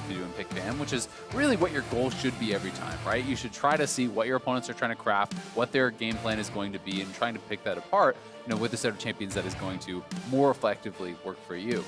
to do and pick Bam, which is really what your goal should be every time, right? You should try to see what your opponents are trying to craft, what their game plan is going to be, and trying to pick that apart, with a set of champions that is going to more effectively work for you.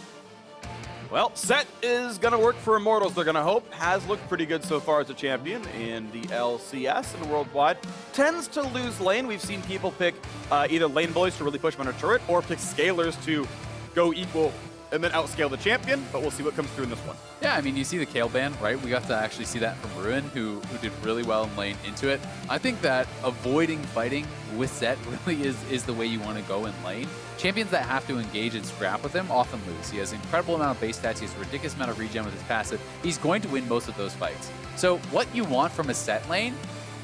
Well, Sett is going to work for Immortals, they're going to hope. Has looked pretty good so far as a champion in the LCS and worldwide. Tends to lose lane. We've seen people pick either lane bullies to really push him on a turret or pick scalers to go equal and then outscale the champion, but we'll see what comes through in this one. Yeah, I mean, you see the Kale ban, right? We got to actually see that from Ruin, who did really well in lane into it. I think that avoiding fighting with Sett really is the way you want to go in lane. Champions that have to engage and scrap with him often lose. He has an incredible amount of base stats. He has a ridiculous amount of regen with his passive. He's going to win most of those fights. So what you want from a Sett lane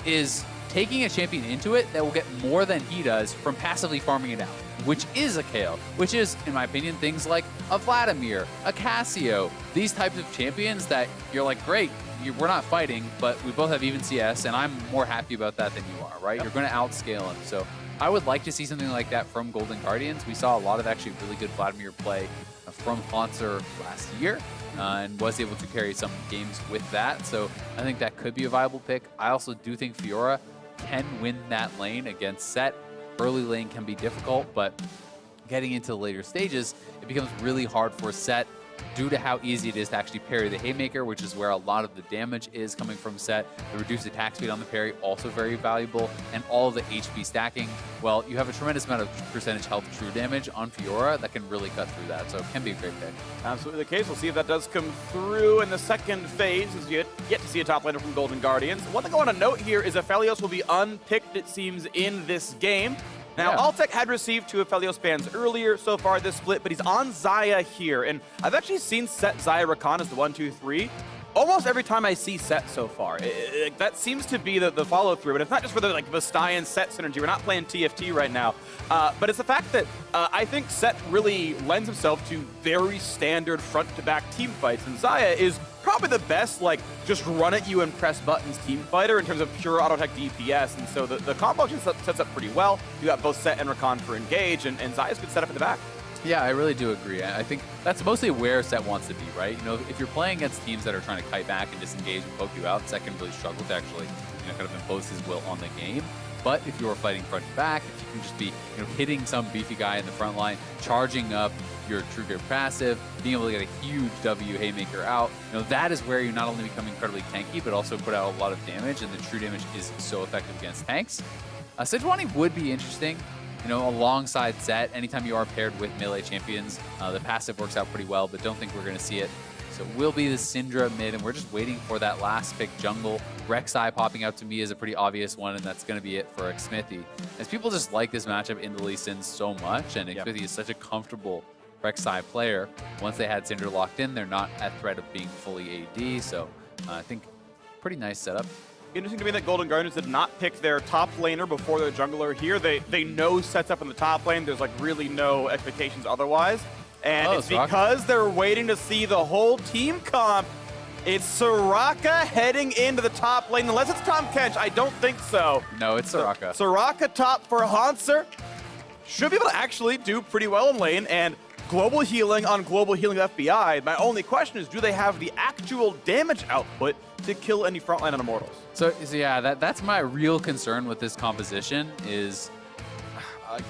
is taking a champion into it that will get more than he does from passively farming it out, which is a Kale, which is, in my opinion, things like a Vladimir, a Cassio, these types of champions that you're like, great, we're not fighting, but we both have even CS, and I'm more happy about that than you are, right? Yep. You're going to outscale him. So I would like to see something like that from Golden Guardians. We saw a lot of actually really good Vladimir play from Hauntzer last year, and was able to carry some games with that. So I think that could be a viable pick. I also do think Fiora can win that lane against Sett. Early lane can be difficult, but getting into the later stages, it becomes really hard for Sett due to how easy it is to actually parry the Haymaker, which is where a lot of the damage is coming from Sett. The reduced attack speed on the parry, also very valuable, and all of the HP stacking. Well, you have a tremendous amount of percentage health true damage on Fiora that can really cut through that, so it can be a great pick. Absolutely the case. We'll see if that does come through in the second phase, as you yet to see a top laner from Golden Guardians. One thing I want to note here is Aphelios will be unpicked, it seems, in this game. Now, yeah. Altec had received 2 Aphelios bans earlier so far this split, but he's on Xayah here. And I've actually seen Sett, Xayah, Rakan as the 1-2-3 almost every time I see Sett so far. That seems to be the follow-through. And it's not just for the Vestayan Sett synergy. We're not playing TFT right now. But it's the fact that I think Sett really lends himself to very standard front-to-back team fights. And Xayah is probably the best, just run at you and press buttons team fighter in terms of pure auto-tech DPS. And so the combo just sets up pretty well. You got both Sett and Rakan for engage, and Xayah's good setup in the back. Yeah, I really do agree. I think that's mostly where Sett wants to be, right? If you're playing against teams that are trying to kite back and disengage and poke you out, Sett can really struggle to actually, kind of impose his will on the game. But if you're fighting front to back, if you can just be, hitting some beefy guy in the front line, charging up your true grip passive, being able to get a huge W Haymaker out, that is where you not only become incredibly tanky, but also put out a lot of damage, and the true damage is so effective against tanks. Sejuani would be interesting, alongside Sett. Anytime you are paired with melee champions, the passive works out pretty well, but don't think we're going to see it. So it will be the Syndra mid, and we're just waiting for that last pick jungle. Rek'Sai popping out to me is a pretty obvious one, and that's going to be it for Xmithie. As people just like this matchup in the Lee Sin so much, and Xmithie is such a comfortable Rek'Sai player. Once they had Syndra locked in, they're not at threat of being fully AD, so I think pretty nice setup. Interesting to me that Golden Guardians did not pick their top laner before their jungler here. They know Sett's up in the top lane. There's really no expectations otherwise. And it's because they're waiting to see the whole team comp. It's Soraka heading into the top lane. Unless it's Tahm Kench, I don't think so. No, it's Soraka. Soraka top for Hauntzer. Should be able to actually do pretty well in lane. And global healing on global healing FBI. My only question is, do they have the actual damage output to kill any frontline on Immortals? So yeah, that's my real concern with this composition is,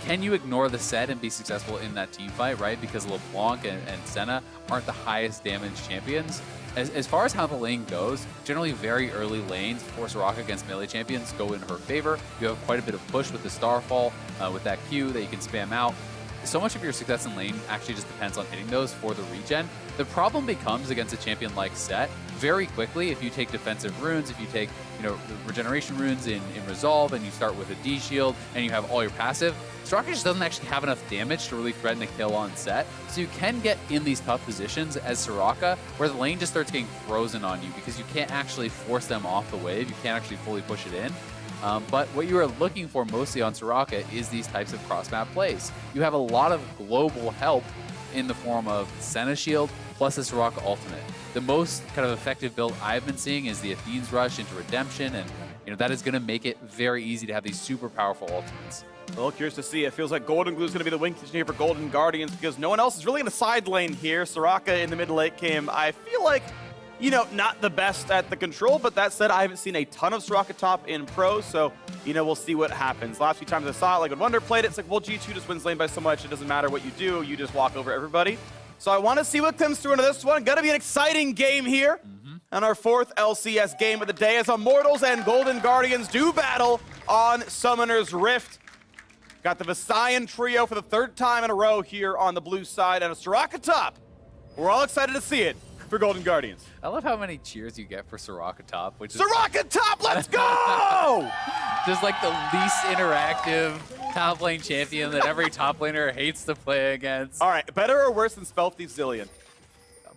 can you ignore the Sett and be successful in that team fight, right? Because LeBlanc and Senna aren't the highest damage champions. As far as how the lane goes, generally very early lanes for Soraka against melee champions go in her favor. You have quite a bit of push with the Starfall, with that Q that you can spam out. So much of your success in lane actually just depends on hitting those for the regen. The problem becomes against a champion like Sett, very quickly, if you take defensive runes, if you take regeneration runes in Resolve, and you start with a D shield, and you have all your passive, Soraka just doesn't actually have enough damage to really threaten a kill on Sett. So you can get in these tough positions as Soraka, where the lane just starts getting frozen on you because you can't actually force them off the wave, you can't actually fully push it in. But what you are looking for mostly on Soraka is these types of cross-map plays. You have a lot of global help in the form of Senna shield plus the Soraka ultimate. The most kind of effective build I've been seeing is the Athene's Rush into Redemption, and that is going to make it very easy to have these super powerful ultimates. A little curious to see. It feels like Goldenglue is going to be the wing condition here for Golden Guardians because no one else is really in the side lane here. Soraka in the mid-late game. I feel like you know, not the best at the control, but that said, I haven't seen a ton of Soraka top in pro, so, you know, we'll see what happens. Last few times I saw it, like when Wonder played it, it's like, well, G2 just wins lane by so much, it doesn't matter what you do, you just walk over everybody. So I want to see what comes through into this one. Gonna be an exciting game here. And our 4th LCS game of the day as Immortals and Golden Guardians do battle on Summoner's Rift. Got the Visayan trio for the 3rd time in a row here on the blue side, and a Soraka top. We're all excited to see it for Golden Guardians. I love how many cheers you get for Soraka top, which is Soraka top, let's go! just like the least interactive top lane champion that every top laner hates to play against. All right, better or worse than Spell Thief Zillion?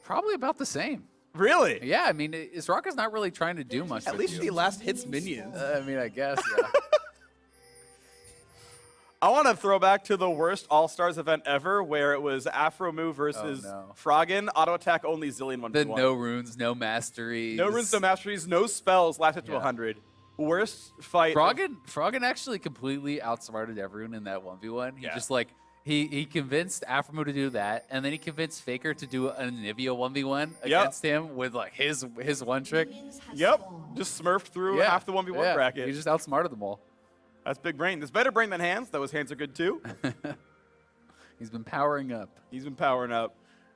Probably about the same. Really? Yeah, I mean, Soraka's not really trying to do much. At least he last hits minions. I mean, I guess, yeah. I want to throw back to the worst All-Stars event ever, where it was Afromu versus Froggen, auto attack only Zillion 1v1. The no runes, no masteries. No runes, no masteries, no spells, lasted to 100. Worst fight. Froggen actually completely outsmarted everyone in that 1v1. He just like, he convinced Afromu to do that, and then he convinced Faker to do an Anivia 1v1 against him with like his one trick. Yep, just smurfed through half the 1v1 bracket. He just outsmarted them all. That's big brain. There's better brain than hands, though his hands are good too. He's been powering up. He's been powering up.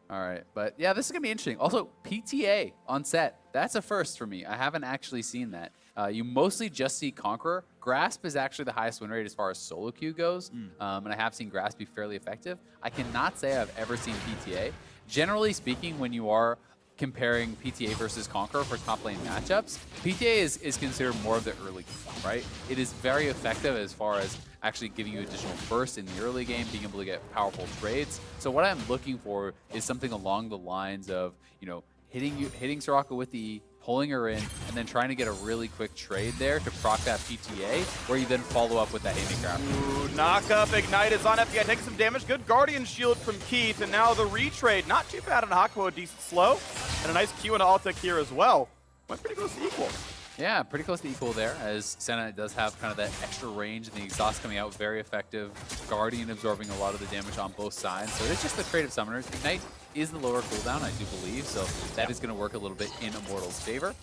All right, but yeah, this is gonna be interesting. Also, PTA on Sett. That's a first for me. I haven't actually seen that. You mostly just see Conqueror. Grasp is actually the highest win rate as far as solo queue goes, and I have seen Grasp be fairly effective. I cannot say I've ever seen PTA. Generally speaking, when you are comparing PTA versus Conqueror for top lane matchups, PTA is considered more of the early game, right? It is very effective as far as actually giving you additional burst in the early game, being able to get powerful trades. So what I'm looking for is something along the lines of, you know, hitting Soraka with the E, pulling her in, and then trying to get a really quick trade there to proc that PTA, where you then follow up with that Haymaker. Ooh, knock up, Ignite is on FPI, taking some damage. Good Guardian Shield from Keith, and now the retrade. Not too bad on Hakuho, decent slow. And a nice Q into Altec here as well. Went pretty close to equal. Yeah, pretty close to equal there, as Senna does have kind of that extra range, and the exhaust coming out very effective. Guardian absorbing a lot of the damage on both sides. So it's just the trade of summoners. Ignite is the lower cooldown, I do believe, so that is going to work a little bit in Immortals' favor,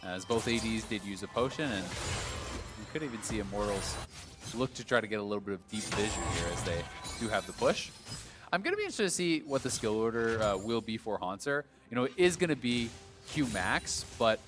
as both ADs did use a potion, and you could even see Immortals look to try to get a little bit of deep vision here as they do have the push. I'm going to be interested to see what the skill order will be for Hauntzer. You know, it is going to be Q max, but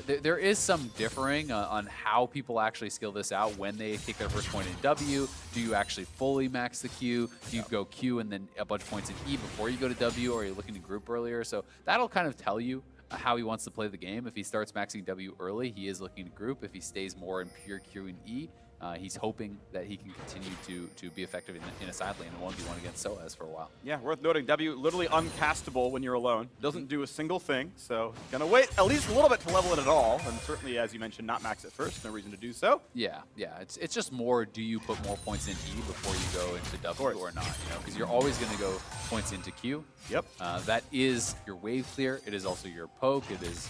there is some differing on how people actually skill this out when they take their first point in W. Do you actually fully max the Q? Do you go Q and then a bunch of points in E before you go to W, or are you looking to group earlier? So that'll kind of tell you how he wants to play the game. If he starts maxing W early, he is looking to group. If he stays more in pure Q and E, he's hoping that he can continue to be effective in a side lane in 1v1 against sOAZ for a while. Yeah, worth noting, W literally uncastable when you're alone. Doesn't do a single thing, so gonna wait at least a little bit to level it at all, and certainly, as you mentioned, not max it first. No reason to do so. Yeah, it's just more, do you put more points in E before you go into W or not? You know, because you're always gonna go points into Q. Yep. That is your wave clear. It is also your poke. It is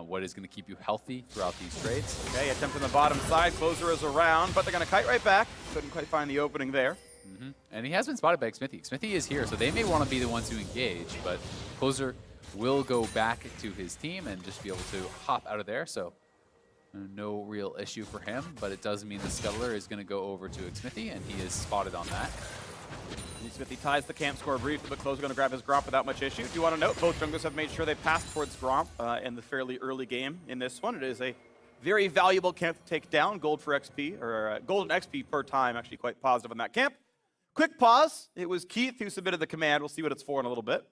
what is going to keep you healthy throughout these trades. Okay, attempt on the bottom side. Closer is around, but they're going to kite right back. Couldn't quite find the opening there. And he has been spotted by Xmithie. Xmithie is here, so they may want to be the ones who engage, but Closer will go back to his team and just be able to hop out of there, so no real issue for him, but it does mean the Scuttler is going to go over to Xmithie, and he is spotted on that. Xmithie ties the camp score briefly, but Closer going to grab his Gromp without much issue. Do you want to note, both junglers have made sure they passed towards Gromp in the fairly early game in this one. It is a very valuable camp to take down. Gold for XP, or golden XP per time, actually quite positive on that camp. Quick pause. It was Keith who submitted the command. We'll see what it's for in a little bit.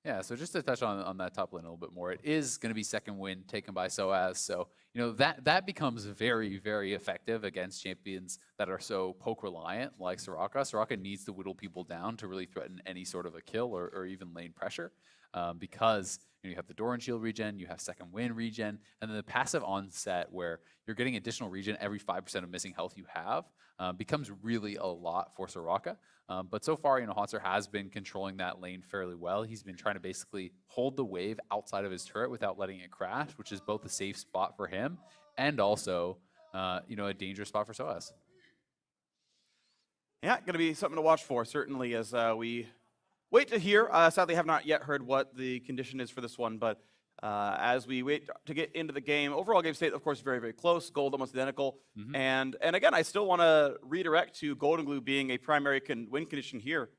Yeah, so just to touch on that top lane a little bit more, it is going to be second win taken by sOAZ. So, you know, that becomes very, very effective against champions that are so poke reliant like Soraka. Soraka needs to whittle people down to really threaten any sort of a kill or even lane pressure because you have the Doran Shield regen, you have second win regen, and then the passive onset where you're getting additional regen every 5% of missing health you have becomes really a lot for Soraka. But so far, you know, Haunter has been controlling that lane fairly well. He's been trying to basically hold the wave outside of his turret without letting it crash, which is both a safe spot for him and also, you know, a dangerous spot for sOAZ. Yeah, going to be something to watch for, certainly, as we wait to hear. Sadly, have not yet heard what the condition is for this one, but as we wait to get into the game. Overall game state, of course, very, very close. Gold almost identical. And again, I still want to redirect to Goldenglue being a primary win condition here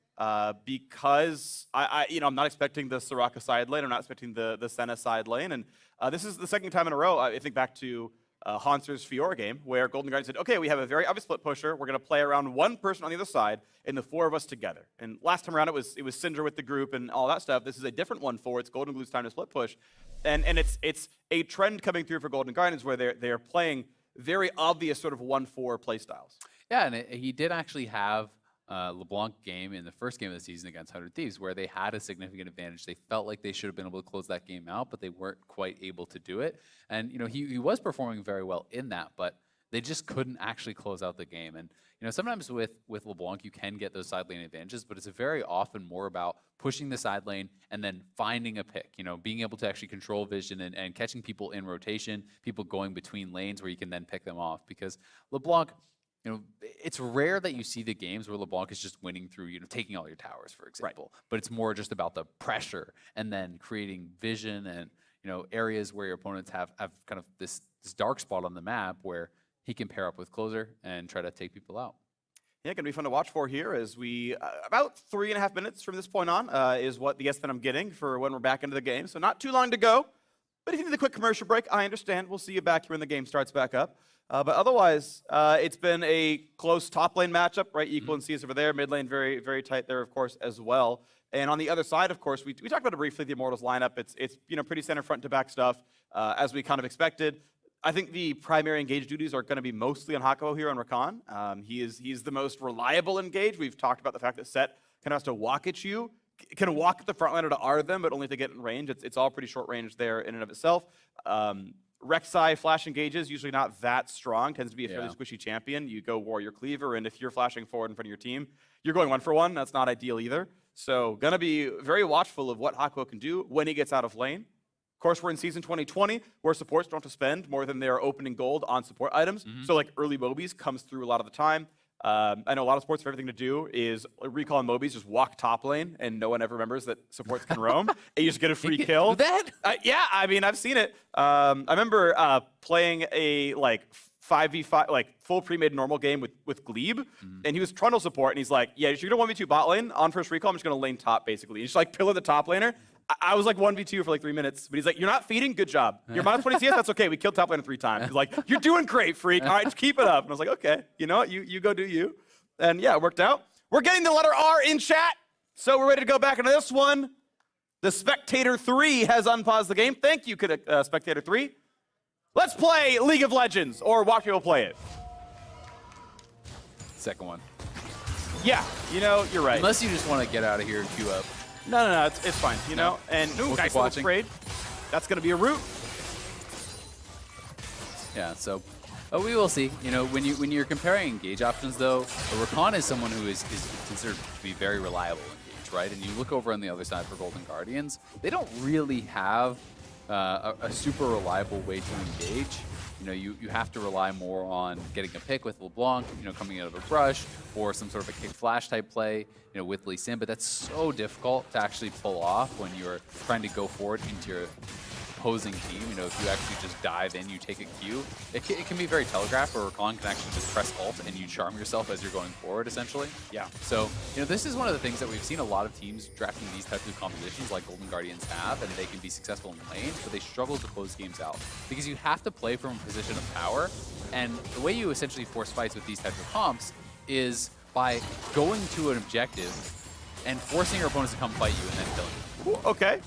because I'm not expecting the Soraka side lane. I'm not expecting the Senna side lane. And this is the second time in a row, I think back to Hauntzer's Fiora game, where Golden Guardian said, okay, we have a very obvious split pusher. We're going to play around one person on the other side and the four of us together. And last time around, it was Syndra with the group and all that stuff. This is a different one for it's Goldenglue's time to split push. And it's a trend coming through for Golden Guardians where they're playing very obvious sort of 1-4 play styles. Yeah, and he did actually have LeBlanc game in the first game of the season against 100 Thieves where they had a significant advantage. They felt like they should have been able to close that game out, but they weren't quite able to do it. And he was performing very well in that, but they just couldn't actually close out the game. And sometimes with LeBlanc you can get those side lane advantages, but it's very often more about pushing the side lane and then finding a pick, being able to actually control vision and catching people in rotation, people going between lanes where you can then pick them off. Because LeBlanc, it's rare that you see the games where LeBlanc is just winning through, taking all your towers, for example. Right. But it's more just about the pressure and then creating vision and, areas where your opponents have kind of this dark spot on the map where he can pair up with closer and try to take people out. Yeah, going to be fun to watch for here as we, about 3.5 minutes from this point on is what the estimate I'm getting for when we're back into the game. So not too long to go. But if you need a quick commercial break, I understand. We'll see you back here when the game starts back up. But otherwise, it's been a close top lane matchup, right? Equal and CS over there. Mid lane very, very tight there, of course, as well. And on the other side, of course, we talked about it briefly, the Immortals lineup. It's pretty center front to back stuff, as we kind of expected. I think the primary engage duties are going to be mostly on Hakuho here on Rakan. He's the most reliable engage. We've talked about the fact that Sett kind of has to walk at you, can walk at the front liner to R them, but only to get in range. It's all pretty short range there in and of itself. Rek'Sai flash engages, usually not that strong, tends to be a fairly squishy champion. You go Warrior Cleaver, and if you're flashing forward in front of your team, you're going 1-for-1. That's not ideal either. So going to be very watchful of what Hakuho can do when he gets out of lane. Of course, we're in Season 2020, where supports don't have to spend more than their opening gold on support items. So like early Mobies comes through a lot of the time. I know a lot of supports have everything to do is recall and Mobies just walk top lane, and no one ever remembers that supports can roam. And you just get a free kill. Yeah, I mean, I've seen it. I remember playing a 5v5, full pre-made normal game with Glebe, and he was Trundle support, and he's like, yeah, you're going to 1v2 bot lane on first recall, I'm just going to lane top, basically. He's just pillar the top laner. I was 1v2 for 3 minutes, but he's like, you're not feeding? Good job. You're minus 20 CS? That's okay. We killed top laner 3 times. He's like, you're doing great, freak. All right, just keep it up. And I was like, okay, you know what? You go do you. And yeah, it worked out. We're getting the letter R in chat, so we're ready to go back into this one. The Spectator 3 has unpaused the game. Thank you, Spectator 3. Let's play League of Legends, or watch people play it. Second one. Yeah, you're right. Unless you just want to get out of here and queue up. No, it's fine, And we'll nice little trade. That's going to be a root. Yeah, so we will see. When you're comparing engage options, though, Rakan is someone who is considered to be very reliable engage, right? And you look over on the other side for Golden Guardians, they don't really have a super reliable way to engage. You have to rely more on getting a pick with LeBlanc, coming out of a brush, or some sort of a kick flash type play, with Lee Sin. But that's so difficult to actually pull off when you're trying to go forward into your opposing team. If you actually just dive in, you take a Q, it can be very telegraphed, or Rakan can actually just press alt and you charm yourself as you're going forward, essentially. Yeah. So, this is one of the things that we've seen a lot of teams drafting these types of compositions like Golden Guardians have, and they can be successful in lanes, but they struggle to close games out. Because you have to play from a position of power, and the way you essentially force fights with these types of comps is by going to an objective and forcing your opponents to come fight you and then killing you. Ooh, okay.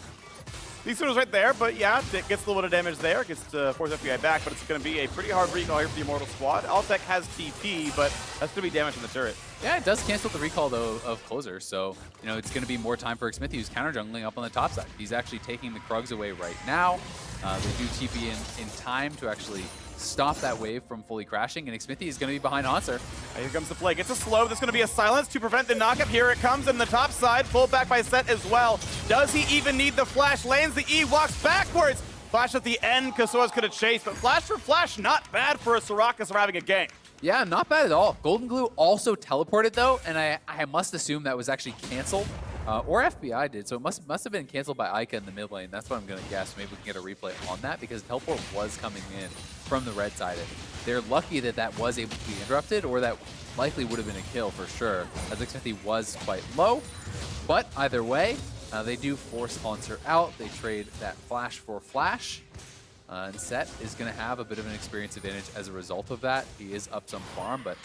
Decent was right there, but yeah, it gets a little bit of damage there. Gets to force FBI back, but it's going to be a pretty hard recall here for the Immortal squad. Altec has TP, but that's going to be damage from the turret. Yeah, it does cancel the recall, though, of Closer, so it's going to be more time for Xmithie, who's counter-jungling up on the top side. He's actually taking the Krugs away right now. They do TP in time to actually stop that wave from fully crashing, and Xmithie is going to be behind Hauntzer. Here comes the play. Gets a slow. There's going to be a silence to prevent the knockup. Here it comes in the top side. Pulled back by Sett as well. Does he even need the flash? Lands the E, walks backwards. Flash at the end, because sOAZ could have chased, but flash for flash, not bad for a Soraka surviving a game. Yeah, not bad at all. Goldenglue also teleported, though, and I must assume that was actually canceled or FBI did. So it must have been canceled by Eika in the mid lane. That's what I'm going to guess. Maybe we can get a replay on that because teleport was coming in from the red side. And they're lucky that that was able to be interrupted, or that likely would have been a kill for sure, as Xmithie was quite low. But either way, they do force Hauntzer out. They trade that flash for flash. And Sett is going to have a bit of an experience advantage as a result of that. He is up some farm, but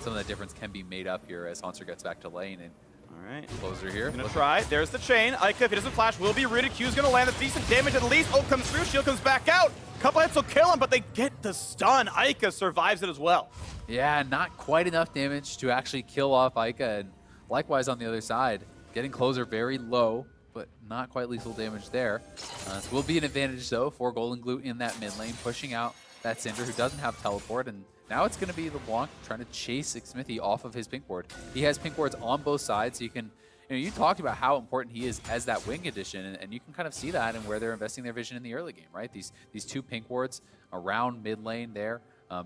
some of that difference can be made up here as Hauntzer gets back to lane. And all right, closer here. Gonna try. There's the chain. Eika, if he doesn't flash, will be rooted. Q's gonna land. That's decent damage at least. Ult comes through. Shield comes back out. Couple hits will kill him, but they get the stun. Eika survives it as well. Yeah, not quite enough damage to actually kill off Eika. And likewise on the other side, getting closer very low, but not quite lethal damage there. This will be an advantage, though, for Goldenglue in that mid lane, pushing out that Syndra, who doesn't have teleport. And now it's going to be LeBlanc trying to chase Xmithie off of his pink ward. He has pink wards on both sides, so you can, you talked about how important he is as that wing addition, and you can kind of see that in where they're investing their vision in the early game, right? These two pink wards around mid lane there.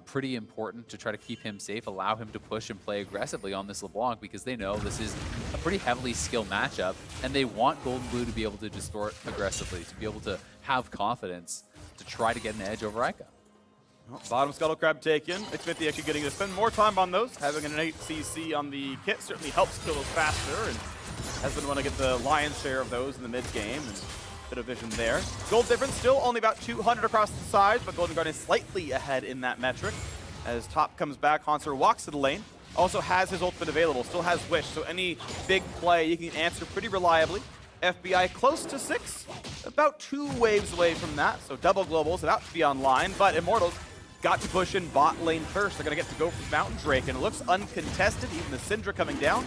Pretty important to try to keep him safe, allow him to push and play aggressively on this LeBlanc, because they know this is a pretty heavily skilled matchup, and they want Goldenglue to be able to distort aggressively, to be able to have confidence to try to get an edge over Eika. Well, bottom Scuttle Crab taken. Xmithie actually getting to spend more time on those. Having an 8 CC on the kit certainly helps kill those faster, and has been want to get the lion's share of those in the mid game. And bit of vision there. Gold difference still only about 200 across the sides, but Golden Guardian slightly ahead in that metric. As top comes back, Hauntzer walks to the lane. Also has his ultimate available, still has Wish, so any big play you can answer pretty reliably. FBI close to 6, about 2 waves away from that, so double globals about to be online, but Immortals got to push in bot lane first. They're going to get to go for Mountain Drake, and it looks uncontested, even the Syndra coming down.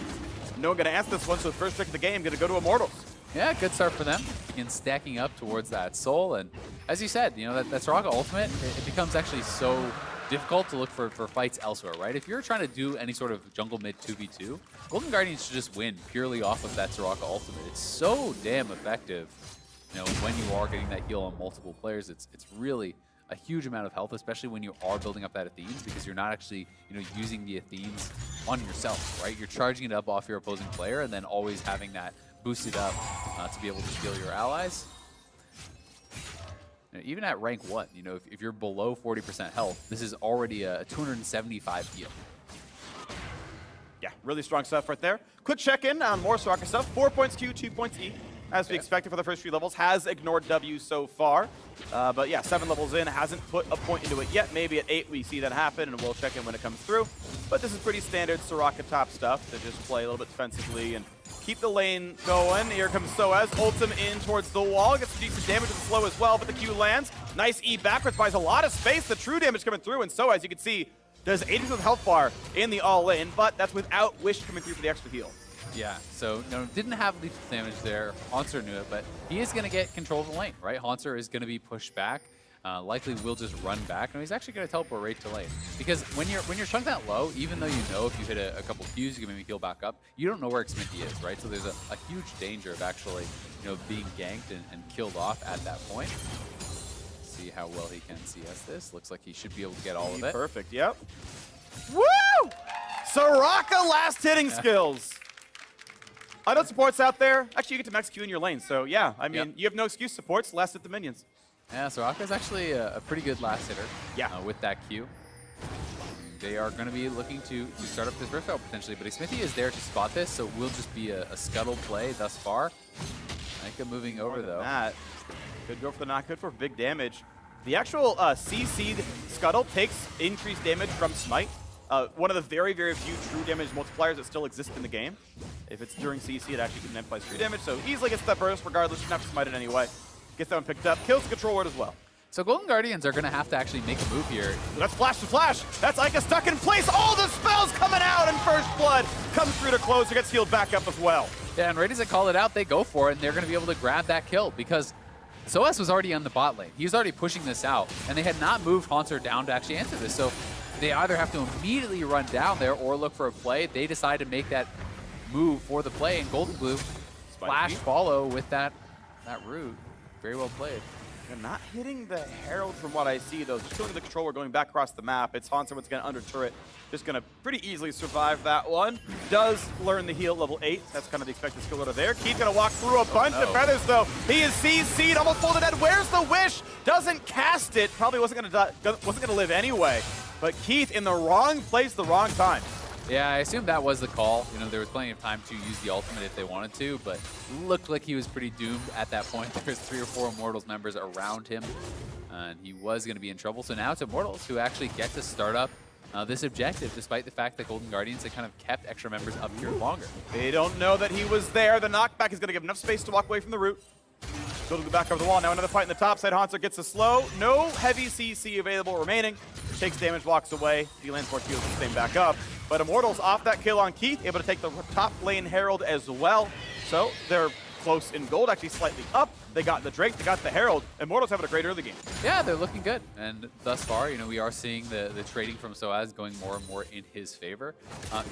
No one going to answer this one, so the first pick of the game going to go to Immortals. Yeah, good start for them. Begin stacking up towards that soul, and as you said, that Soraka ultimate, it becomes actually so difficult to look for fights elsewhere, right? If you're trying to do any sort of jungle mid 2v2, Golden Guardians should just win purely off of that Soraka ultimate. It's so damn effective, when you are getting that heal on multiple players. It's really a huge amount of health, especially when you are building up that Athenes, because you're not actually, using the Athenes on yourself, right? You're charging it up off your opposing player and then always having that boosted up to be able to heal your allies. Even at rank 1, if you're below 40% health, this is already a 275 heal. Yeah, really strong stuff right there. Quick check-in on more Soraka stuff. 4 points Q, 2 points E. As we expected for the first few levels, has ignored W so far. But yeah, 7 levels in, hasn't put a point into it yet. Maybe at 8 we see that happen, and we'll check in when it comes through. But this is pretty standard Soraka top stuff to just play a little bit defensively and keep the lane going. Here comes sOAZ, ults him in towards the wall. Gets some decent damage with the slow as well, but the Q lands. Nice E backwards, buys a lot of space. The true damage coming through, and sOAZ, you can see, does 80% health bar in the all-in, but that's without Wish coming through for the extra heal. Yeah, so didn't have lethal damage there. Hauntzer knew it, but he is going to get control of the lane, right? Hauntzer is going to be pushed back. Likely will just run back. And he's actually going to teleport right to lane. Because when you're chunked that low, even though if you hit a couple Qs, you can maybe heal back up, you don't know where Xmithie is, right? So there's a huge danger of actually, being ganked and killed off at that point. See how well he can CS this. Looks like he should be able to get all of it. Perfect, yep. Woo! Soraka last hitting skills. I know supports out there. Actually, you get to max Q in your lane, so yeah, I mean, you have no excuse. Supports, last hit the minions. Yeah, Soraka is actually a pretty good last hitter. Yeah. With that Q. They are going to be looking to start up this rift out potentially, but Xmithie is there to spot this, so it will just be a scuttle play thus far. Eika moving over though. That could go for the not good for big damage. The actual CC'd scuttle takes increased damage from Smite. One of the very, very few true damage multipliers that still exist in the game. If it's during CC, it actually can amplify true damage, so easily gets that burst regardless. You don't have to smite it anyway. Gets that one picked up, kills the control ward as well. So Golden Guardians are going to have to actually make a move here. That's flash to flash. That's Eika stuck in place. All the spells coming out, and First Blood comes through to close. It gets healed back up as well. Yeah, and right as they call it out, they go for it, and they're going to be able to grab that kill because sOAZ was already on the bot lane. He was already pushing this out, and they had not moved Hauntzer down to actually answer this. So they either have to immediately run down there or look for a play. They decide to make that move for the play, and Goldenglue flash follow with that root. Very well played. They're not hitting the Herald from what I see, though. Just going to the controller, going back across the map. It's Hauntzer what's going to under turret. Just going to pretty easily survive that one. Does learn the heal level 8. That's kind of the expected skill order there. Keith's going to walk through a bunch of feathers, though. He is CC'd, almost pulled it dead. Where's the wish? Doesn't cast it. Probably wasn't going to live anyway. But Keith in the wrong place, the wrong time. Yeah, I assume that was the call. You know, there was plenty of time to use the ultimate if they wanted to, but looked like he was pretty doomed at that point. There's 3 or 4 Immortals members around him, and he was going to be in trouble. So now it's Immortals who actually get to start up this objective, despite the fact that Golden Guardians had kind of kept extra members up here longer. They don't know that he was there. The knockback is going to give enough space to walk away from the root. Building the back over the wall. Now another fight in the top side. Hauntzer gets a slow. No heavy CC available remaining. Takes damage, walks away. He lands more kills to stay back up. But Immortals off that kill on Keith, able to take the top lane Herald as well. So they're close in gold, actually slightly up. They got the Drake, they got the Herald. Immortals having a great early game. Yeah, they're looking good. And thus far, you know, we are seeing the trading from sOAZ going more and more in his favor.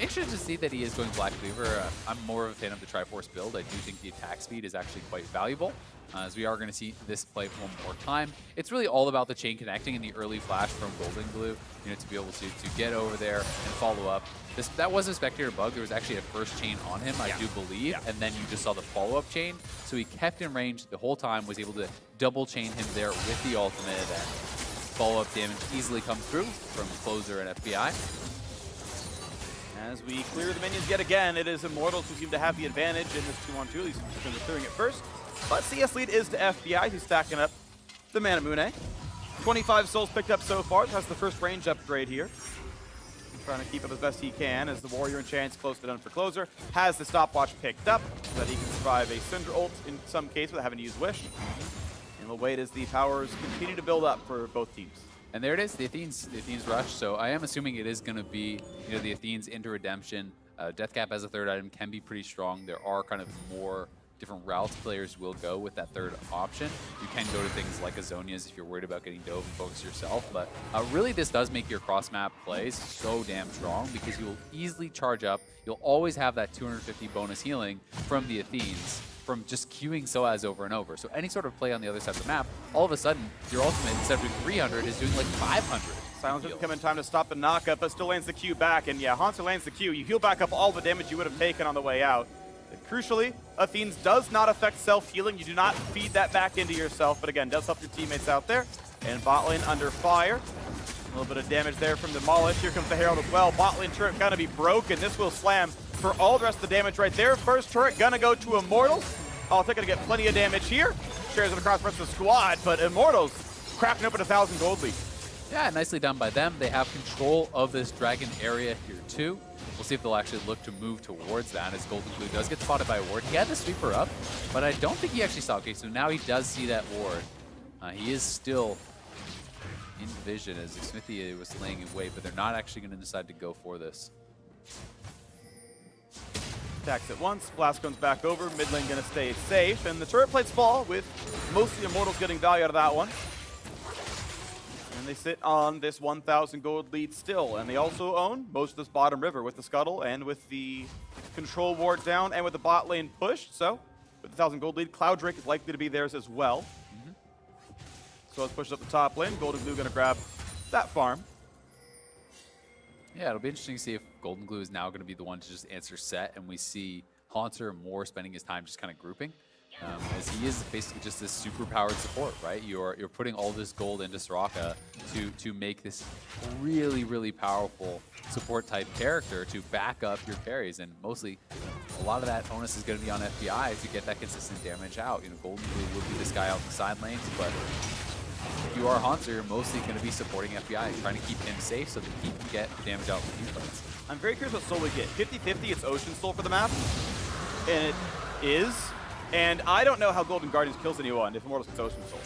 Interesting to see that he is going Black Cleaver. I'm more of a fan of the Triforce build. I do think the attack speed is actually quite valuable. As we are going to see this play one more time. It's really all about the chain connecting and the early flash from Goldenglue, you know, to be able to get over there and follow up. That was a spectator bug. There was actually a first chain on him, I do believe, and then you just saw the follow-up chain. So he kept in range the whole time, was able to double chain him there with the ultimate, and follow-up damage easily comes through from Closer and FBI. As we clear the minions yet again, it is Immortals who seem to have the advantage in this 2-on-2. At least they're clearing it first. But CS lead is to FBI, who's stacking up the Manamune. 25 souls picked up so far. Has the first range upgrade here. Trying to keep up as best he can as the Warrior enchants close to done for Closer. Has the stopwatch picked up so that he can survive a Syndra ult in some case without having to use Wish. And we'll wait as the powers continue to build up for both teams. And there it is, the Athenes rush. So I am assuming it is going to be, you know, the Athenes into Redemption. Death Cap as a third item can be pretty strong. There are kind of more different routes players will go with that third option. You can go to things like Azonias if you're worried about getting dove and focus yourself, but really this does make your cross-map plays so damn strong because you will easily charge up. You'll always have that 250 bonus healing from the Athenes from just queuing sOAZ over and over. So any sort of play on the other side of the map, all of a sudden your ultimate, instead of doing 300, is doing like 500. Silence doesn't come in time to stop the knockup, but still lands the Q back, and yeah, Hauntzer lands the Q. You heal back up all the damage you would have taken on the way out. Crucially, Athenes does not affect self-healing. You do not feed that back into yourself, but again, does help your teammates out there. And bot lane under fire. A little bit of damage there from Demolish. Here comes the Herald as well. Bot lane turret gonna be broken. This will slam for all the rest of the damage right there. First turret gonna go to Immortals. Altec gonna get plenty of damage here. Shares it across the rest of the squad, but Immortals cracking open 1,000 gold lead. Yeah, nicely done by them. They have control of this dragon area here too. We'll see if they'll actually look to move towards that as Goldenglue does get spotted by a ward. He had the sweeper up, but I don't think he actually saw. Okay, so now he does see that ward. He is still in vision as Xmithie was laying in wait, but they're not actually going to decide to go for this. Attacks at once. Blast comes back over. Mid lane going to stay safe, and the turret plates fall with mostly Immortals getting value out of that one. And they sit on this 1,000 gold lead still. And they also own most of this bottom river with the scuttle and with the control ward down and with the bot lane pushed. So with the 1,000 gold lead, Cloud Drake is likely to be theirs as well. So let's push up the top lane. Goldenglue going to grab that farm. Yeah, it'll be interesting to see if Goldenglue is now going to be the one to just answer Sett, and we see Hauntzer more spending his time just kind of grouping. As he is basically just this super powered support, right? You're putting all this gold into Soraka to make this really, really powerful support type character to back up your carries, and mostly a lot of that onus is going to be on FBI to get that consistent damage out. You know, Goldenglue will be this guy out the side lanes, but if you are Hauntzer, you're mostly going to be supporting FBI and trying to keep him safe so that he can get damage out from these lanes. I'm very curious what soul we get. 50-50, it's Ocean Soul for the map, and it is. And I don't know how Golden Guardians kills anyone if Immortals gets Ocean Soul.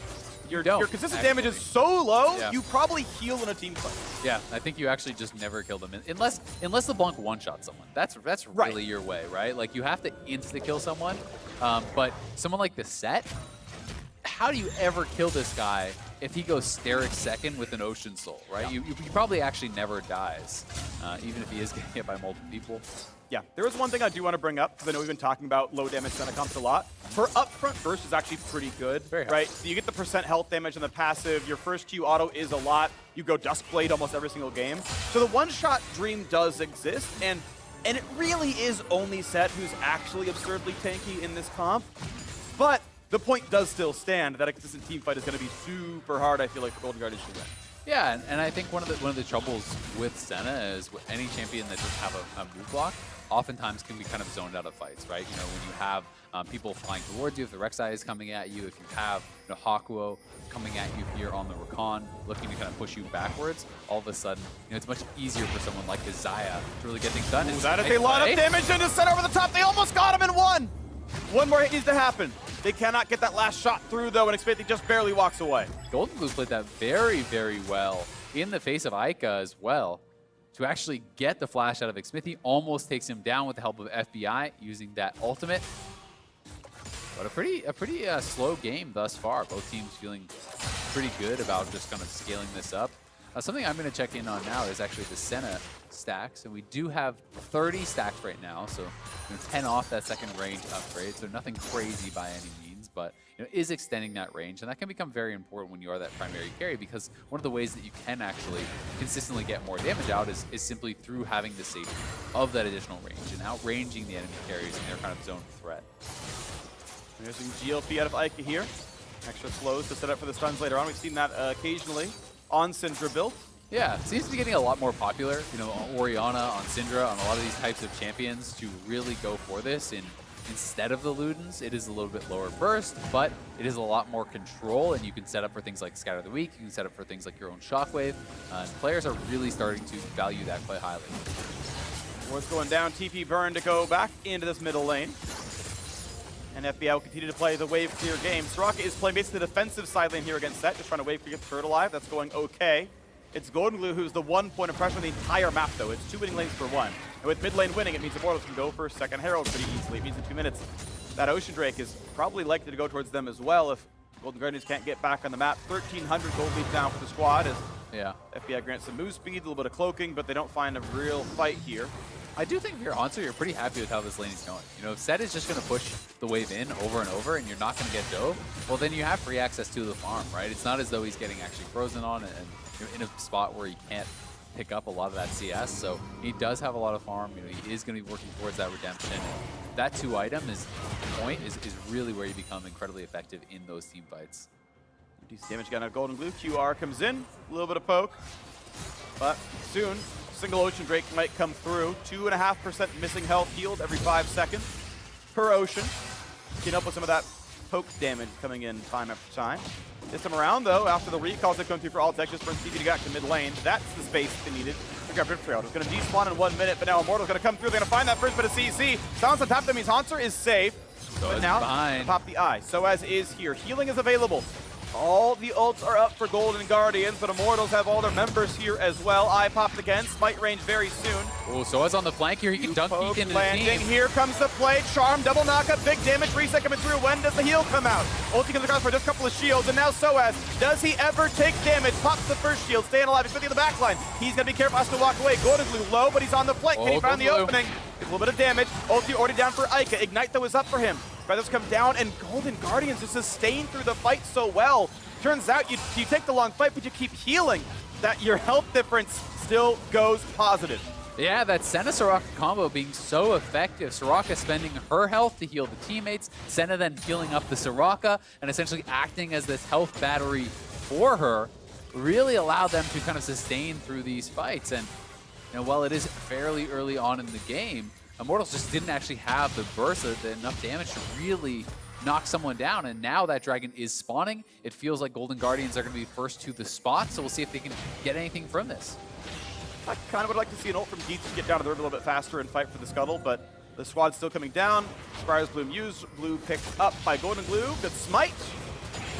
Your consistent damage is so low, you probably heal in a team fight. Yeah, I think you actually just never kill them unless LeBlanc one-shot someone. That's really your way, right? Like you have to insta-kill someone, but someone like the Sett, how do you ever kill this guy if he goes Steric second with an Ocean Soul, right? You probably actually never dies, even if he is getting hit by multiple people. Yeah, there is one thing I do want to bring up, because I know we've been talking about low damage Senna comps a lot. Her upfront burst is actually pretty good, right? So you get the % health damage on the passive, your first Q auto is a lot, you go Duskblade almost every single game. So the one-shot dream does exist, and it really is only Sett who's actually absurdly tanky in this comp. But the point does still stand that a consistent team fight is going to be super hard, I feel like, for Golden Guardians to win. Yeah, and I think one of the troubles with Senna is with any champion that doesn't have a move block, oftentimes can be kind of zoned out of fights, right? You know, when you have people flying towards you, if the Rek'Sai is coming at you, if you have Hakuho coming at you here on the Rakan, looking to kind of push you backwards, all of a sudden, it's much easier for someone like Xayah to really get things done. Ooh, that is a lot of damage into Senna over the top. They almost got him in one. One more hit needs to happen. They cannot get that last shot through, though, and Xmithie just barely walks away. Goldenglue played that very, very well in the face of Eika as well. To actually get the flash out of Xmithie, almost takes him down with the help of FBI using that ultimate. But a pretty slow game thus far. Both teams feeling pretty good about just kind of scaling this up. Something I'm going to check in on now is actually the Senna stacks, and we do have 30 stacks right now, so 10 off that second range upgrade, so nothing crazy by any means, but is extending that range, and that can become very important when you are that primary carry, because one of the ways that you can actually consistently get more damage out is simply through having the safety of that additional range and outranging the enemy carries in their kind of zone of threat. There's some GLP out of Eika here. Extra slows to set up for the stuns later on. We've seen that occasionally on Syndra build. Yeah, it seems to be getting a lot more popular, Orianna on Syndra, on a lot of these types of champions to really go for this instead of the Ludens. It is a little bit lower burst, but it is a lot more control, and you can set up for things like Scatter the Weak, you can set up for things like your own Shockwave, and players are really starting to value that quite highly. What's going down, TP burn to go back into this middle lane. And FBI will continue to play the wave clear game. Soraka is playing basically the defensive side lane here against Sett, just trying to wave clear, get the turret alive. That's going okay. It's Goldenglue who's the 1 point of pressure on the entire map, though. It's 2 winning lanes for 1. And with mid lane winning, it means Immortals can go for second Herald pretty easily. It means in 2 minutes, that Ocean Drake is probably likely to go towards them as well if Golden Guardians can't get back on the map. 1,300 gold lead down for the squad as FBI grants some move speed, a little bit of cloaking, but they don't find a real fight here. I do think if you're Hauntzer, you're pretty happy with how this lane is going. If Sett is just going to push the wave in over and over and you're not going to get dove, well, then you have free access to the farm, right? It's not as though he's getting actually frozen on and you're in a spot where he can't pick up a lot of that CS. So he does have a lot of farm. He is going to be working towards that redemption. And that 2-item point is really where you become incredibly effective in those team fights. Decent damage gun out of Goldenglue. QR comes in, a little bit of poke, but soon. Single Ocean Drake might come through. 2.5% missing health healed every 5 seconds per Ocean. Getting up with some of that poke damage coming in time after time. This time around, though, after the recalls that come through for Altec, just burns TP to get to mid lane. That's the space they needed. It's going to despawn in 1 minute, but now Immortal's going to come through. They're going to find that first bit of CC. Silence on top, that means Hauntzer is safe. But now, pop the eye. sOAZ is here. Healing is available. All the ults are up for Golden Guardians, but Immortals have all their members here as well. Eye popped again, smite range very soon. Oh, sOAZ on the flank here. He can dunk peek into the team. Here comes the play. Charm, double knockup, big damage, reset coming through. When does the heal come out? Ulti comes across for just a couple of shields, and now sOAZ. Does he ever take damage? Pops the first shield, staying alive. He's in the back line. He's going to be careful, has to walk away. Goldenglue low, but he's on the flank. Can he find the opening? Gets a little bit of damage. Ulti already down for Eika. Ignite, though, is up for him. Brothers come down, and Golden Guardians just sustain through the fight so well. Turns out you take the long fight, but you keep healing, that your health difference still goes positive. Yeah, that Senna Soraka combo being so effective. Soraka spending her health to heal the teammates, Senna then healing up the Soraka, and essentially acting as this health battery for her, really allowed them to kind of sustain through these fights. And while it is fairly early on in the game, Immortals just didn't actually have the burst, enough damage to really knock someone down, and now that dragon is spawning. It feels like Golden Guardians are going to be first to the spot, so we'll see if they can get anything from this. I kind of would like to see an ult from Geets to get down to the river a little bit faster and fight for the scuttle, but the squad's still coming down. Spire's Bloom used, Blue picked up by Goldenglue. Good smite.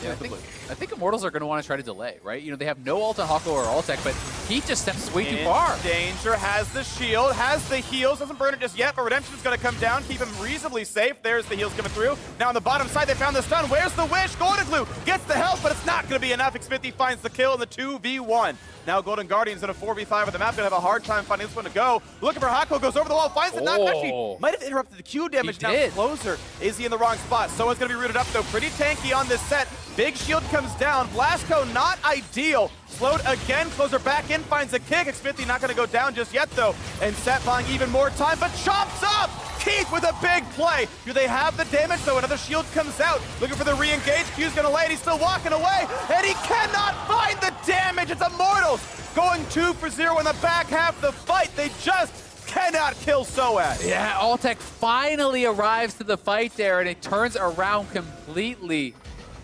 Yeah, I think Immortals are going to want to try to delay, right? You know, they have no ult on Hakuho or Altec, but he just steps way too far. Danger, has the shield, has the heals, doesn't burn it just yet, but Redemption's going to come down, keep him reasonably safe. There's the heals coming through. Now on the bottom side, they found the stun. Where's the wish? Goldenglue gets the help, but it's not going to be enough. Xmithie finds the kill in the 2v1. Now Golden Guardian's in a 4v5 of the map, gonna have a hard time finding this one to go. Looking for Hakuho, goes over the wall, finds the knock. Actually, might have interrupted the Q damage. Now closer. Is he in the wrong spot? sOAZ gonna be rooted up though. Pretty tanky on this set. Big shield comes down. Blasco not ideal. Slowed again. Closer back in, finds a kick. Xmithie not gonna go down just yet though. And Sett buying even more time, but chops up! Keith with a big play. Do they have the damage though? Another shield comes out. Looking for the re-engage. Q's gonna lay it. He's still walking away. And he cannot find the damage. It's Immortals going 2 for 0 in the back half of the fight. They just cannot kill sOAZ. Yeah, Altec finally arrives to the fight there, and it turns around completely.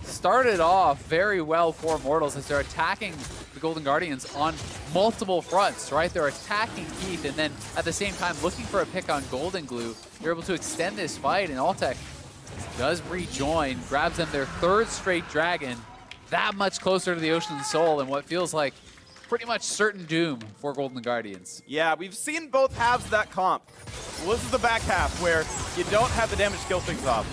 Started off very well for Immortals as they're attacking the Golden Guardians on multiple fronts, right? They're attacking Keith, and then at the same time looking for a pick on Goldenglue. They're able to extend this fight, and Altec does rejoin, grabs them their 3rd straight dragon, that much closer to the Ocean Soul, and what feels like pretty much certain doom for Golden Guardians. Yeah, we've seen both halves of that comp. Well, this is the back half where you don't have the damage to kill things off.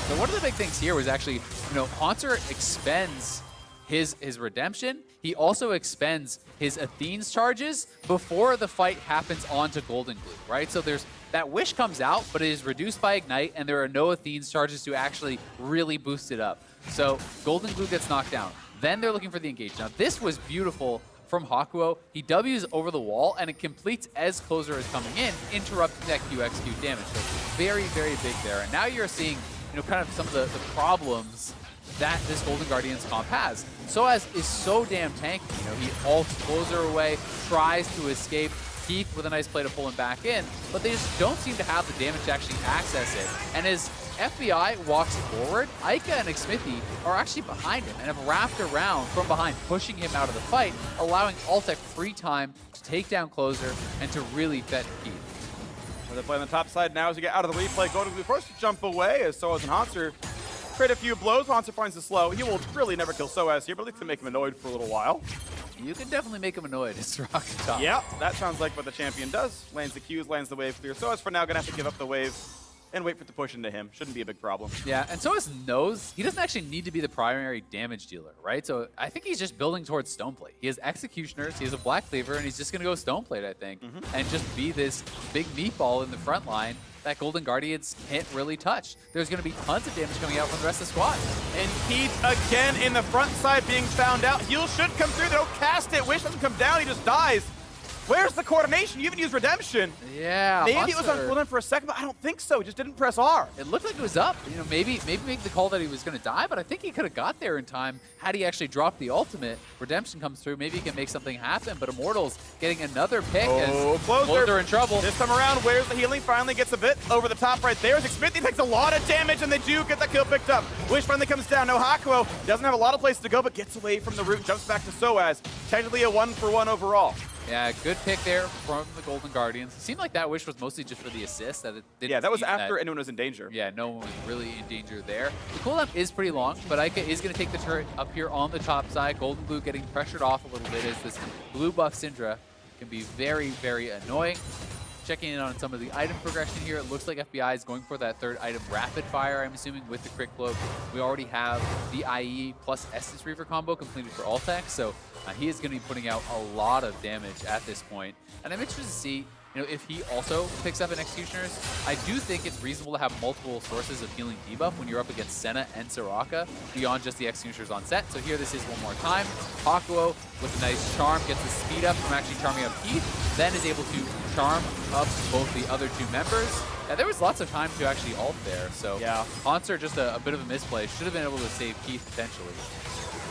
So one of the big things here was actually, you know, Hauntzer expends his redemption. He also expends his Athene's charges before the fight happens onto Goldenglue, right? So there's that wish comes out, but it is reduced by Ignite, and there are no Athene's charges to actually really boost it up. So Goldenglue gets knocked down. Then they're looking for the engage. Now this was beautiful from Hakuho. He W's over the wall, and it completes as closer is coming in, interrupting that QXQ damage. So very, very big there. And now you're seeing, you know, kind of some of the problems that this Golden Guardians comp has. sOAZ is so damn tanky. You know, he ults closer away, tries to escape. Keith with a nice play to pull him back in, but they just don't seem to have the damage to actually access it. And as FBI walks forward, Eika and Xmithie are actually behind him and have wrapped around from behind, pushing him out of the fight, allowing Altec free time to take down closer and to really vet Keith. So they play on the top side now as we get out of the replay. Goldenglue forced to jump away as sOAZ and Hauntzer create a few blows. Hauntzer finds the slow. He will really never kill sOAZ here, but at least to make him annoyed for a little while. You can definitely make him annoyed. It's Soraka top. Yeah, that sounds like what the champion does. Lands the Qs, lands the wave clear. sOAZ for now gonna have to give up the wave and wait for it to push into him. Shouldn't be a big problem. Yeah, and sOAZ knows he doesn't actually need to be the primary damage dealer, right? So I think he's just building towards Stoneplate. He has Executioners, he has a Black Cleaver, and he's just going to go Stoneplate, I think, and just be this big meatball in the front line that Golden Guardians can't really touch. There's going to be tons of damage coming out from the rest of the squad. And Keith again in the front side being found out. Heal should come through. They don't cast it. Wish doesn't come down. He just dies. Where's the coordination? You even used Redemption. Yeah, Maybe it was on cooldown for a second, but I don't think so. He just didn't press R. It looked like it was up. You know, maybe make the call that he was going to die, but I think he could have got there in time had he actually dropped the ultimate. Redemption comes through. Maybe he can make something happen, but Immortals getting another pick as Closer in trouble. This time around, where's the healing? Finally gets a bit over the top right there. Xmithie takes a lot of damage, and they do get that kill picked up. Wish finally comes down. No Hakuho. Doesn't have a lot of places to go, but gets away from the root. Jumps back to sOAZ. Technically a 1-for-1 overall. Yeah, good pick there from the Golden Guardians. It seemed like that wish was mostly just for the assist. That it didn't. Yeah, that was after anyone was in danger. Yeah, no one was really in danger there. The cooldown is pretty long, but Eika is going to take the turret up here on the top side. Goldenglue getting pressured off a little bit as this blue buff Syndra can be very, very annoying. Checking in on some of the item progression here, it looks like FBI is going for that 3rd item, Rapid Fire, I'm assuming, with the Crit Cloak. We already have the IE plus Essence Reaver combo completed for Altec, so he is going to be putting out a lot of damage at this point. And I'm interested to see, you know, if he also picks up an Executioners. I do think it's reasonable to have multiple sources of healing debuff when you're up against Senna and Soraka beyond just the Executioners on set. So here this is one more time. Hakuho with a nice charm gets the speed up from actually charming up Keith, then is able to charm up both the other 2 members. Yeah, there was lots of time to actually ult there. So yeah, Hauntzer just a bit of a misplay. Should have been able to save Keith potentially.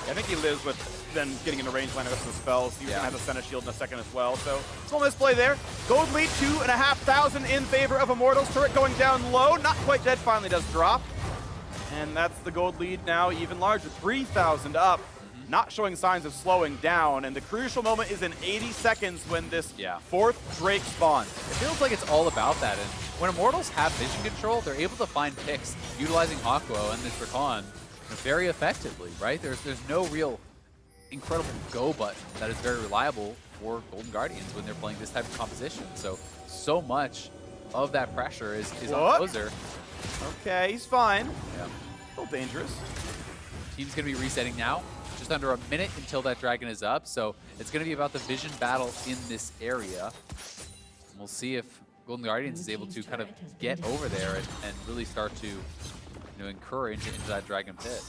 I think he lives with then getting into range line of the spells. He's gonna have the Senna shield in a second as well. So small misplay there. Gold lead 2,500 in favor of Immortals. Turret going down low. Not quite dead. Finally does drop. And that's the gold lead now even larger. 3,000 up. Not showing signs of slowing down. And the crucial moment is in 80 seconds when this 4th Drake spawns. It feels like it's all about that. And when Immortals have vision control, they're able to find picks utilizing Hakuho and this Rakan very effectively, right? There's no real incredible go button that is very reliable for Golden Guardians when they're playing this type of composition. So much of that pressure is on Closer. Okay, he's fine. Yeah. A little dangerous. Team's going to be resetting now. Just under a minute until that dragon is up, so it's going to be about the vision battle in this area. And we'll see if Golden Guardians is able to kind of get over there and really start to incur into that dragon pit.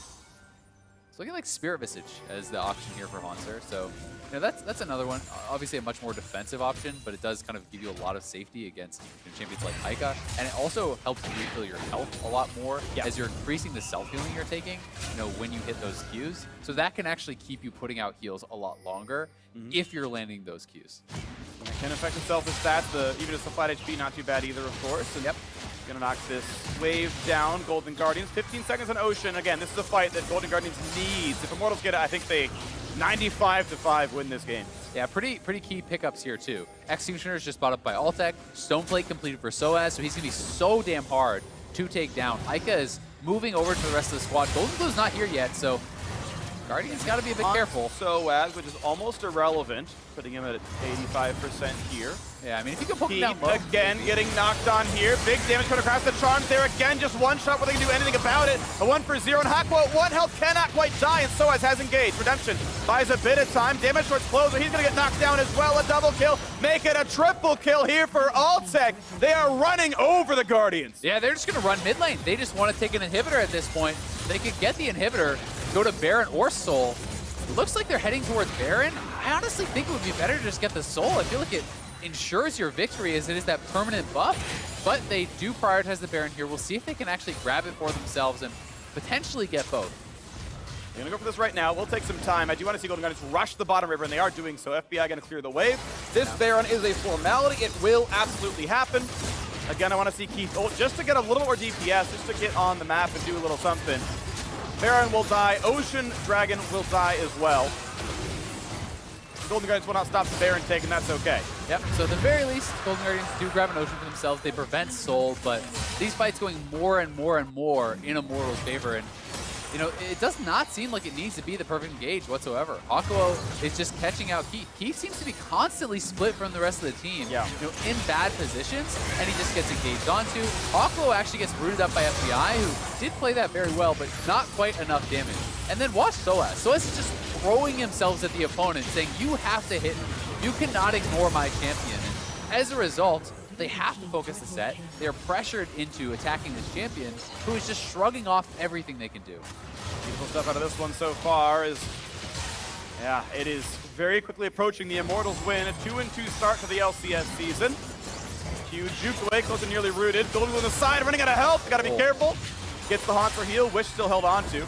It's looking like Spirit Visage as the option here for Hauntzer. So that's another one. Obviously a much more defensive option, but it does kind of give you a lot of safety against champions like Eika. And it also helps you refill your health a lot more as you're increasing the self-healing you're taking, when you hit those Qs. So that can actually keep you putting out heals a lot longer if you're landing those Qs. It can affect itself as stats. Even just the flat HP, not too bad either, of course. And gonna knock this wave down. Golden Guardians, 15 seconds on Ocean. Again, this is a fight that Golden Guardians needs. If Immortals get it, I think they 95-5 win this game. Yeah, pretty key pickups here too. Executioner is just bought up by Altec. Stoneplate completed for sOAZ, so he's gonna be so damn hard to take down. Eika is moving over to the rest of the squad. Goldenglue's not here yet, so Guardians gotta be a bit careful. sOAZ, which is almost irrelevant, putting him at 85% here. Yeah, I mean, if you can poke him down low. Again, getting knocked on here. Big damage coming across the charms there. Again, just one shot where they can do anything about it. A 1-for-0, and Hakuho at 1 health cannot quite die, and sOAZ has engaged. Redemption buys a bit of time. Damage towards Closer. He's going to get knocked down as well. A double kill. Make it a triple kill here for Altec. They are running over the Guardians. Yeah, they're just going to run mid lane. They just want to take an inhibitor at this point. They could get the inhibitor, go to Baron or Soul. It looks like they're heading towards Baron. I honestly think it would be better to just get the Soul. I feel like it ensures your victory as it is that permanent buff, but they do prioritize the Baron here. We'll see if they can actually grab it for themselves and potentially get both. They're gonna go for this right now. We'll take some time. I do want to see Golden Guardians rush the bottom river, and they are doing so. FBI gonna clear the wave. This Baron is a formality. It will absolutely happen. Again, I want to see Keith ult just to get a little more DPS, just to get on the map and do a little something. Baron will die. Ocean Dragon will die as well. Golden Guardians will not stop the Baron take, and that's okay. Yep, so at the very least, Golden Guardians do grab an Ocean for themselves. They prevent Soul, but these fights going more and more and more in Immortals' favor. And, it does not seem like it needs to be the perfect engage whatsoever. Hakuho is just catching out Keith. Keith seems to be constantly split from the rest of the team, in bad positions, and he just gets engaged onto. Hakuho actually gets rooted up by FBI, who did play that very well, but not quite enough damage. And then watch sOAZ. sOAZ is just throwing himself at the opponent, saying, you have to hit me. You cannot ignore my champion. And as a result, they have to focus the set. They're pressured into attacking this champion, who is just shrugging off everything they can do. Beautiful stuff out of this one so far is, it is very quickly approaching the Immortals win. A 2-2 start to the LCS season. Huge juke away, close and nearly rooted. Goldenglue on the side, running out of health. Gotta be careful. Gets the Haunter heal, Wish still held on to.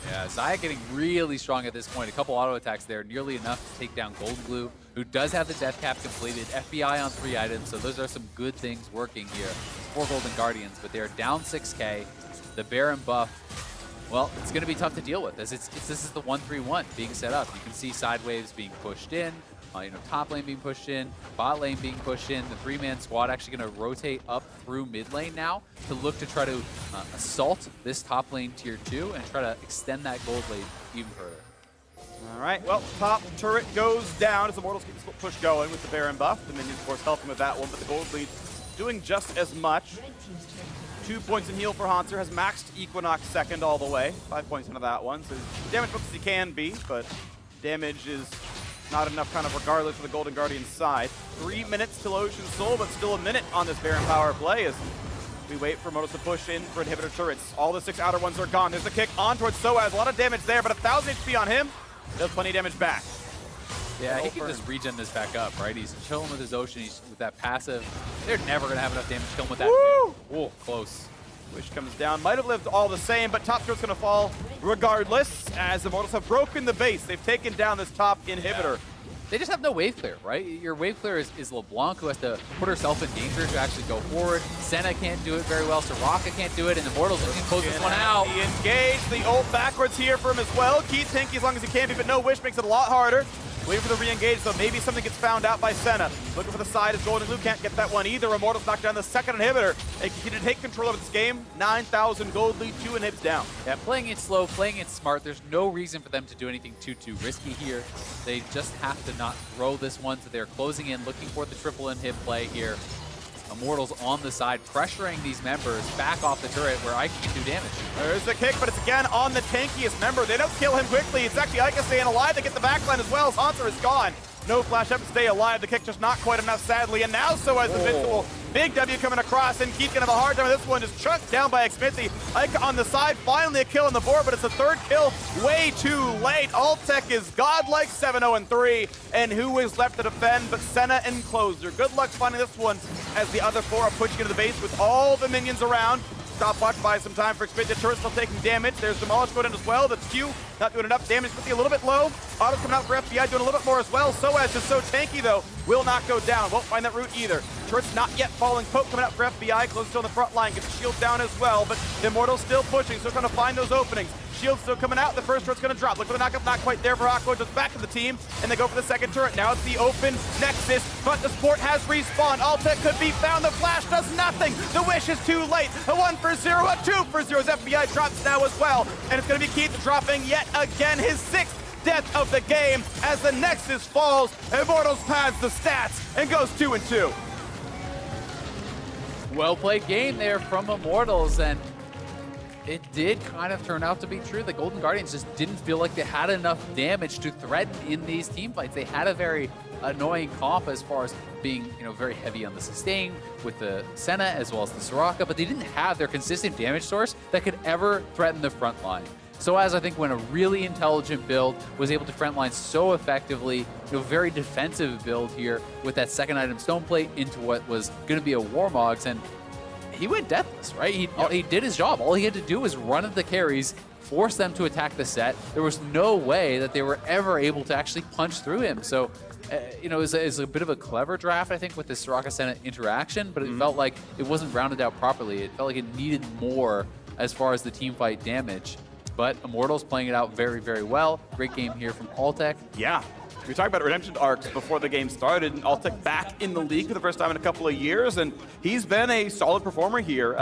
Yeah, Xayah getting really strong at this point. A couple auto attacks there, nearly enough to take down Goldenglue, who does have the death cap completed. FBI on 3 items, so those are some good things working here for Golden Guardians, but they're down 6K. The Baron buff, well, it's going to be tough to deal with as this is the 1-3-1 being set up. You can see side waves being pushed in, top lane being pushed in, bot lane being pushed in. The 3-man squad actually going to rotate up through mid lane now to look to try to assault this top lane tier 2 and try to extend that gold lane even further. All right, well, top turret goes down as Immortals keep the push going with the Baron buff. The minions, of course, helping with that one, but the gold lead doing just as much. 2 points in heal for Hauntzer, has maxed Equinox second all the way. 5 points into that one, so damage focused he can be, but damage is not enough kind of regardless for the Golden Guardians side. 3 minutes till Ocean Soul, but still a minute on this Baron power play as we wait for Immortals to push in for inhibitor turrets. All the 6 outer ones are gone. There's a kick on towards sOAZ. A lot of damage there, but 1,000 HP on him. Does plenty of damage back. Yeah, he can just regen this back up, right? He's chilling with his Ocean. He's with that passive. They're never going to have enough damage to kill him with that. Woo! Ooh, close. Wish comes down. Might have lived all the same, but top turret's going to fall regardless as the Immortals have broken the base. They've taken down this top inhibitor. Yeah. They just have no wave clear, right? Your wave clear is LeBlanc, who has to put herself in danger to actually go forward. Senna can't do it very well. Soraka can't do it, and the Immortals can close this one out. He engaged the ult backwards here for him as well. Keith tanky as long as he can be, but no Wish makes it a lot harder. Waiting for the re-engage, so maybe something gets found out by Senna. Looking for the side as Goldenglue can't get that one either. Immortals knock down the second inhibitor. They continue to take control of this game. 9,000 gold lead, 2 inhibs down. Yeah, playing it slow, playing it smart. There's no reason for them to do anything too risky here. They just have to not throw this one, so they're closing in, looking for the triple inhib play here. Immortals on the side, pressuring these members back off the turret where Eika can do damage. There's the kick, but it's again on the tankiest member. They don't kill him quickly. It's actually Eika staying alive to get the backline as well. Hauntzer is gone. No flash up to stay alive. The kick just not quite enough, sadly. And now sOAZ invincible. Big W coming across, and Keith's gonna have a hard time with this one. Just chunked down by Xmithie. Eika on the side, finally a kill on the board, but it's a third kill way too late. Altec is godlike 7-0-3, and who is left to defend but Senna and Closer. Good luck finding this one as the other 4 are pushing into the base with all the minions around. Stopwatch buys some time for Xmithie. Turret still taking damage. There's Demolish going in as well. That's Q not doing enough damage. Xmithie a little bit low. Auto's coming out for FBI doing a little bit more as well. sOAZ is so tanky though. Will not go down. Won't find that route either. Turret's not yet falling. Poke coming out for FBI. Close still on the front line. Gets the shield down as well. But Immortals still pushing. Still trying to find those openings. Shield's still coming out. The first turret's going to drop. Look for the knockup. Not quite there for Hakuho. Just back to the team. And they go for the second turret. Now it's the open Nexus. But the support has respawned. Altec could be found. The flash does nothing. The wish is too late. A 1 for 0. A 2 for 0. As FBI drops now as well. And it's going to be Keith dropping yet again his 6th death of the game as the Nexus falls. Immortals pads the stats and goes 2-2. Well played game there from Immortals, and it did kind of turn out to be true. The Golden Guardians just didn't feel like they had enough damage to threaten in these team fights. They had a very annoying comp as far as being, very heavy on the sustain with the Senna as well as the Soraka, but they didn't have their consistent damage source that could ever threaten the front line. sOAZ, I think, went a really intelligent build, was able to frontline so effectively, very defensive build here with that second item Stone Plate into what was going to be a Warmogs, and he went deathless, right? He did his job. All he had to do was run at the carries, force them to attack the set. There was no way that they were ever able to actually punch through him. So, it was a bit of a clever draft, I think, with the Soraka-Senna interaction, but it felt like it wasn't rounded out properly. It felt like it needed more as far as the team fight damage. But Immortals playing it out very, very well. Great game here from Altec. Yeah. We talked about redemption arcs before the game started, and Altec back in the league for the first time in a couple of years, and he's been a solid performer here.